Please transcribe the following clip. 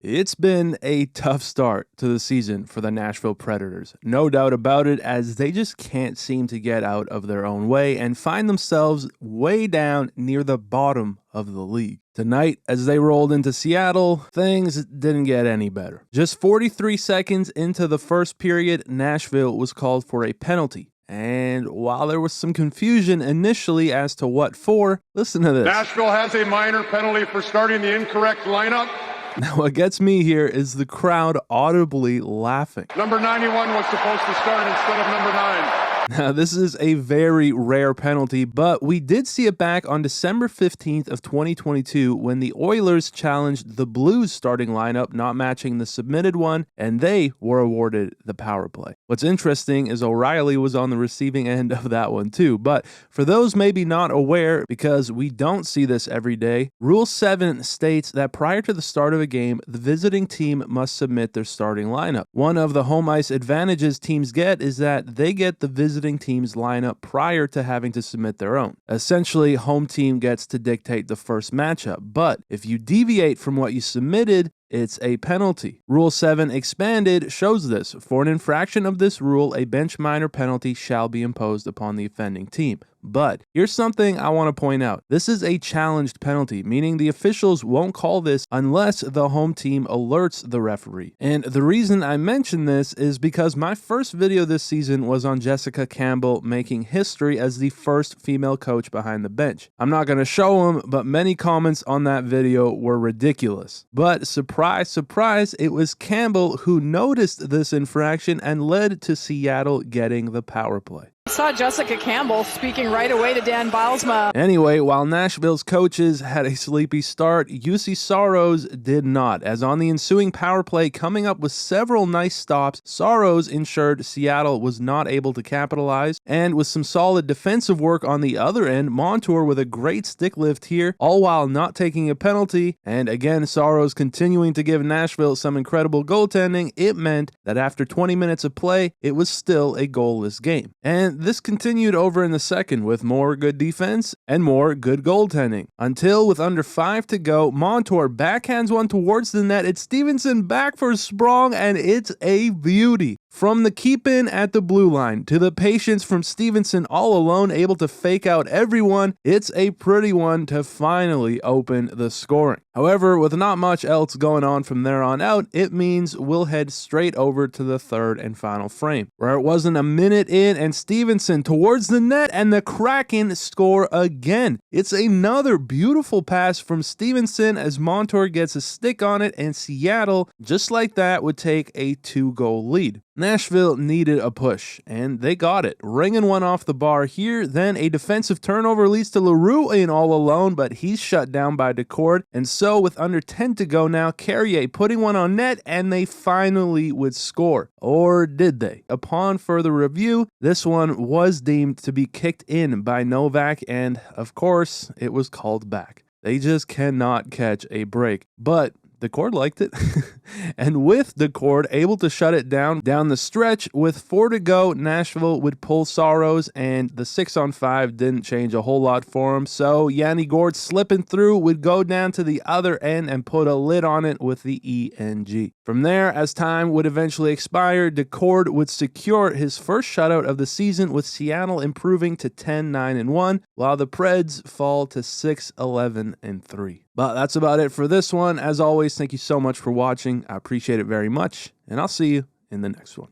It's been a tough start to the season for the Nashville Predators. No doubt about it, as they just can't seem to get out of their own way and find themselves way down near the bottom of the league. Tonight, as they rolled into Seattle, things didn't get any better. Just 43 seconds into the first period, Nashville was called for a penalty. And while there was some confusion initially as to what for, listen to this. Nashville has a minor penalty for starting the incorrect lineup. Now, what gets me here is the crowd audibly laughing. Number 91 was supposed to start instead of number 9. Now, this is a very rare penalty, but we did see it back on December 15th of 2022 when the Oilers challenged the Blues starting lineup not matching the submitted one, and they were awarded the power play. What's interesting is O'Reilly was on the receiving end of that one too, but for those maybe not aware, because we don't see this every day, Rule 7 states that prior to the start of a game, the visiting team must submit their starting lineup. One of the home ice advantages teams get is that they get the visiting team's lineup prior to having to submit their own. Essentially, home team gets to dictate the first matchup, but if you deviate from what you submitted, it's a penalty. Rule 7 expanded shows this. For an infraction of this rule, a bench minor penalty shall be imposed upon the offending team. But here's something I want to point out. This is a challenged penalty, meaning the officials won't call this unless the home team alerts the referee. And the reason I mention this is because my first video this season was on Jessica Campbell making history as the first female coach behind the bench. I'm not going to show them, but many comments on that video were ridiculous. But surprise, surprise, it was Campbell who noticed this infraction and led to Seattle getting the power play. I saw Jessica Campbell speaking right away to Dan Bilesma. Anyway, while Nashville's coaches had a sleepy start, UC Saros did not, as on the ensuing power play, coming up with several nice stops, Saros ensured Seattle was not able to capitalize, and with some solid defensive work on the other end, Montour with a great stick lift here, all while not taking a penalty, and again Saros continuing to give Nashville some incredible goaltending, it meant that after 20 minutes of play, it was still a goalless game. And this continued over in the second with more good defense and more good goaltending. Until with under 5 to go, Montour backhands one towards the net. It's Stevenson back for Sprong, and it's a beauty. From the keep-in at the blue line to the patience from Stevenson all alone, able to fake out everyone, it's a pretty one to finally open the scoring. However, with not much else going on from there on out, it means we'll head straight over to the third and final frame, where it wasn't a minute in and Stevenson towards the net and the Kraken score again. It's another beautiful pass from Stevenson as Montour gets a stick on it, and Seattle, just like that, would take a 2-goal lead. Nashville needed a push, and they got it. Ringing one off the bar here, then a defensive turnover leads to Leroux in all alone, but he's shut down by Decord, and so with under 10 to go now, Carrier putting one on net, and they finally would score. Or did they? Upon further review, this one was deemed to be kicked in by Novak, and of course, it was called back. They just cannot catch a break, but Decord liked it, and with Decord able to shut it down the stretch, with 4 to go, Nashville would pull Saros, and the 6-on-5 didn't change a whole lot for him, so Yanni Gourde slipping through would go down to the other end and put a lid on it with the ENG. From there, as time would eventually expire, Decord would secure his first shutout of the season, with Seattle improving to 10-9-1, while the Preds fall to 6-11-3. But that's about it for this one. As always, thank you so much for watching. I appreciate it very much, and I'll see you in the next one.